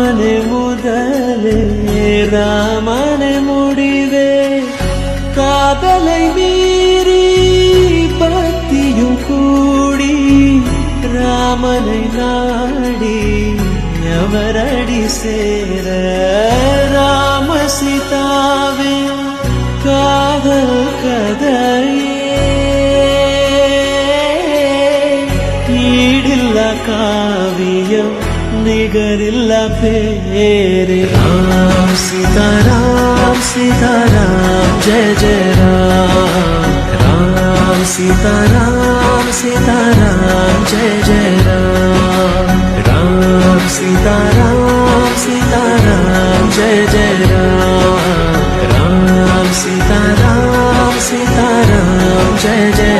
ராமனே முதலே ராமனே முடிவே காதலை மீறி பக்தியும் கூடி ராமனை நாடி அவரடி சேர ராம சீதாவே காதல் கதையே ஈடில்ல காவியம் நிகரில்ல பேரே ராம் சீதாராம் சீதாராம் ஜெய ஜெய ராம் ராம் சீதாராம் சீதாராம் जय जय राम राम सीताराम सीताराम जय जय राम राम सीताराम सीताराम जय जय